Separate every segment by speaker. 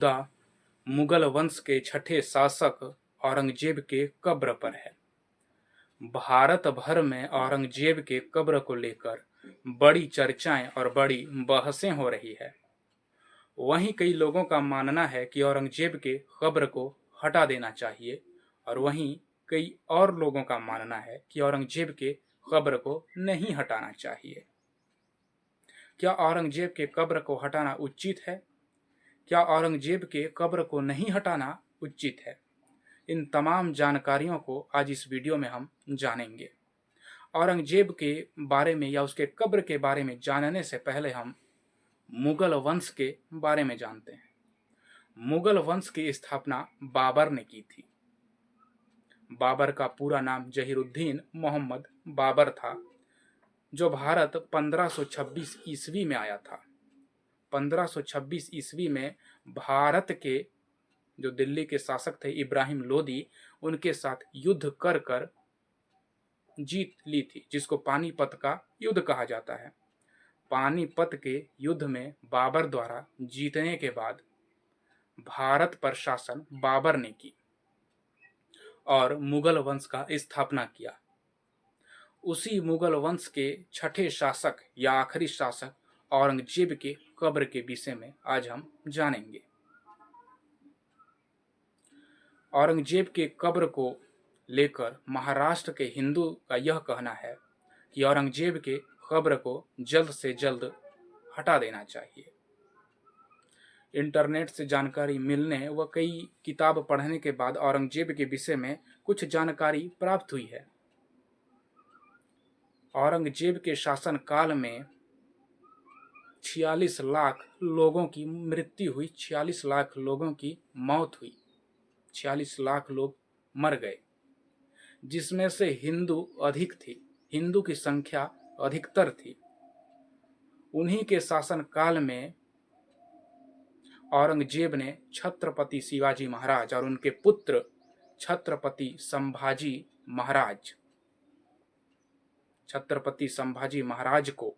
Speaker 1: मुद्दा मुगल वंश के छठे शासक औरंगजेब के कब्र पर है। भारत भर में औरंगजेब के कब्र को लेकर बड़ी चर्चाएं और बड़ी बहसें हो रही है। वहीं कई लोगों का मानना है कि औरंगजेब के कब्र को हटा देना चाहिए और वहीं कई और लोगों का मानना है कि औरंगजेब के कब्र को नहीं हटाना चाहिए। क्या औरंगजेब के कब्र को हटाना उचित है? क्या औरंगजेब के कब्र को नहीं हटाना उचित है? इन तमाम जानकारियों को आज इस वीडियो में हम जानेंगे। औरंगजेब के बारे में या उसके कब्र के बारे में जानने से पहले हम मुगल वंश के बारे में जानते हैं। मुगल वंश की स्थापना बाबर ने की थी। बाबर का पूरा नाम जहीरुद्दीन मोहम्मद बाबर था, जो भारत 1526 ईस्वी में आया था। 1526 ईस्वी में भारत के जो दिल्ली के शासक थे इब्राहिम लोदी, उनके साथ युद्ध कर कर जीत ली थी, जिसको पानीपत का युद्ध कहा जाता है। पानीपत के युद्ध में बाबर द्वारा जीतने के बाद भारत पर शासन बाबर ने की और मुगल वंश का स्थापना किया। उसी मुगल वंश के छठे शासक या आखिरी शासक औरंगजेब के कब्र के विषय में आज हम जानेंगे। औरंगजेब के कब्र को लेकर महाराष्ट्र के हिंदू का यह कहना है कि औरंगजेब के कब्र को जल्द से जल्द हटा देना चाहिए। इंटरनेट से जानकारी मिलने व कई किताब पढ़ने के बाद औरंगजेब के विषय में कुछ जानकारी प्राप्त हुई है। औरंगजेब के शासन काल में 46 लाख लोगों की मृत्यु हुई, 46 लाख लोगों की मौत हुई, 46 लाख लोग मर गए, जिसमें से हिंदू अधिक थी। हिंदू की संख्या अधिकतर थी। उन्हीं के शासन काल में औरंगजेब ने छत्रपति शिवाजी महाराज और उनके पुत्र छत्रपति संभाजी महाराज को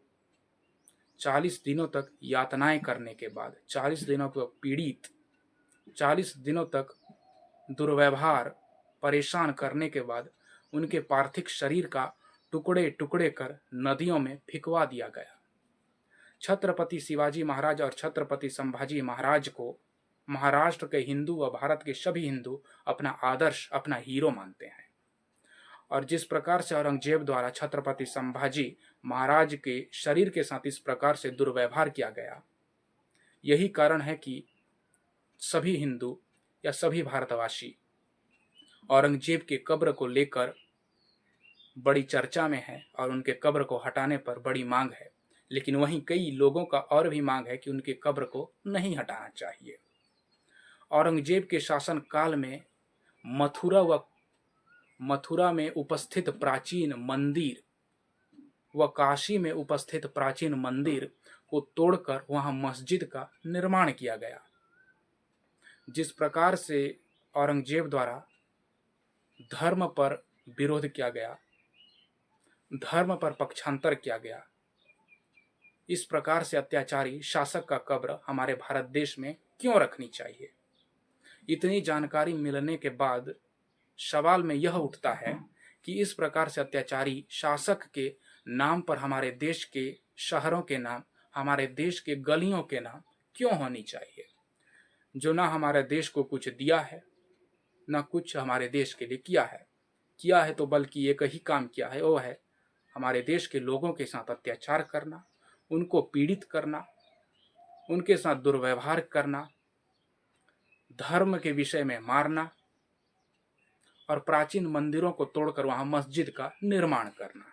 Speaker 1: 40 दिनों तक यातनाएं करने के बाद, 40 दिनों को पीड़ित, 40 दिनों तक दुर्व्यवहार परेशान करने के बाद उनके पार्थिव शरीर का टुकड़े टुकड़े कर नदियों में फिकवा दिया गया। छत्रपति शिवाजी महाराज और छत्रपति संभाजी महाराज को महाराष्ट्र के हिंदू व भारत के सभी हिंदू अपना आदर्श, अपना हीरो मानते हैं। और जिस प्रकार से औरंगजेब द्वारा छत्रपति संभाजी महाराज के शरीर के साथ इस प्रकार से दुर्व्यवहार किया गया, यही कारण है कि सभी हिंदू या सभी भारतवासी औरंगजेब के कब्र को लेकर बड़ी चर्चा में है और उनके कब्र को हटाने पर बड़ी मांग है। लेकिन वहीं कई लोगों का और भी मांग है कि उनके कब्र को नहीं हटाना चाहिए। औरंगजेब के शासन काल में मथुरा में उपस्थित प्राचीन मंदिर व काशी में उपस्थित प्राचीन मंदिर को तोड़कर वहां मस्जिद का निर्माण किया गया। जिस प्रकार से औरंगजेब द्वारा धर्म पर विरोध किया गया, धर्म पर पक्षांतर किया गया, इस प्रकार से अत्याचारी शासक का कब्र हमारे भारत देश में क्यों रखनी चाहिए? इतनी जानकारी मिलने के बाद सवाल में यह उठता है कि इस प्रकार से अत्याचारी शासक के नाम पर हमारे देश के शहरों के नाम, हमारे देश के गलियों के नाम क्यों होनी चाहिए, जो ना हमारे देश को कुछ दिया है, ना कुछ हमारे देश के लिए किया है तो बल्कि एक ही काम किया है, वो है हमारे देश के लोगों के साथ अत्याचार करना, उनको पीड़ित करना, उनके साथ दुर्व्यवहार करना, धर्म के विषय में मारना और प्राचीन मंदिरों को तोड़कर वहां मस्जिद का निर्माण करना।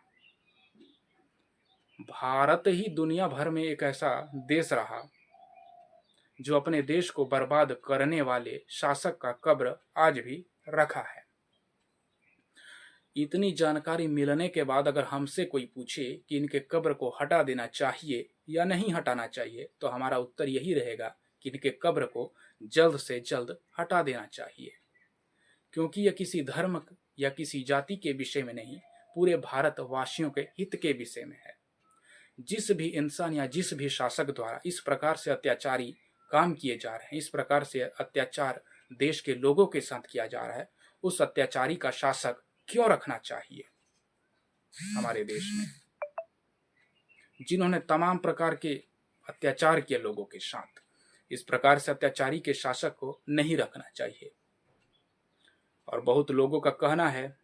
Speaker 1: भारत ही दुनिया भर में एक ऐसा देश रहा जो अपने देश को बर्बाद करने वाले शासक का कब्र आज भी रखा है। इतनी जानकारी मिलने के बाद अगर हमसे कोई पूछे कि इनके कब्र को हटा देना चाहिए या नहीं हटाना चाहिए, तो हमारा उत्तर यही रहेगा कि इनके कब्र को जल्द से जल्द हटा देना चाहिए, क्योंकि यह किसी धर्म या किसी जाति के विषय में नहीं, पूरे भारतवासियों के हित के विषय में है। जिस भी इंसान या जिस भी शासक द्वारा इस प्रकार से अत्याचारी काम किए जा रहे हैं, इस प्रकार से अत्याचार देश के लोगों के साथ किया जा रहा है, उस अत्याचारी का शासक क्यों रखना चाहिए हमारे देश में, जिन्होंने तमाम प्रकार के अत्याचार किए लोगों के साथ। इस प्रकार से अत्याचारी के शासक को नहीं रखना चाहिए। और बहुत लोगों का कहना है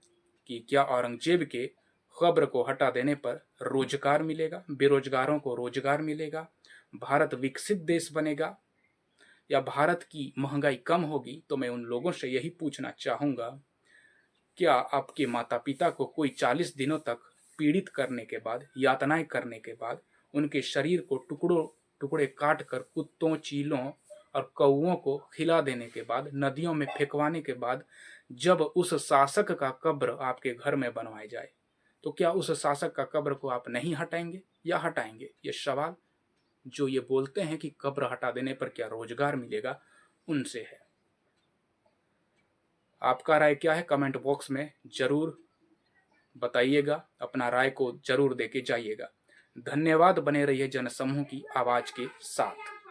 Speaker 1: कि क्या औरंगजेब के कब्र को हटा देने पर रोजगार मिलेगा, बेरोजगारों को रोजगार मिलेगा, भारत विकसित देश बनेगा या भारत की महंगाई कम होगी। तो मैं उन लोगों से यही पूछना चाहूंगा, क्या आपके माता पिता को कोई 40 दिनों तक पीड़ित करने के बाद, यातनाएं करने के बाद, उनके शरीर को टुकड़ों टुकड़े काट कर कुत्तों, चीलों और कौओं को खिला देने के बाद, नदियों में फेंकवाने के बाद, जब उस शासक का कब्र आपके घर में बनवाया जाए, तो क्या उस शासक का कब्र को आप नहीं हटाएंगे या हटाएंगे? ये सवाल जो ये बोलते हैं कि कब्र हटा देने पर क्या रोजगार मिलेगा, उनसे है। आपका राय क्या है कमेंट बॉक्स में जरूर बताइएगा, अपना राय को जरूर देके जाइएगा। धन्यवाद। बने रहिए जनसमूह की आवाज के साथ।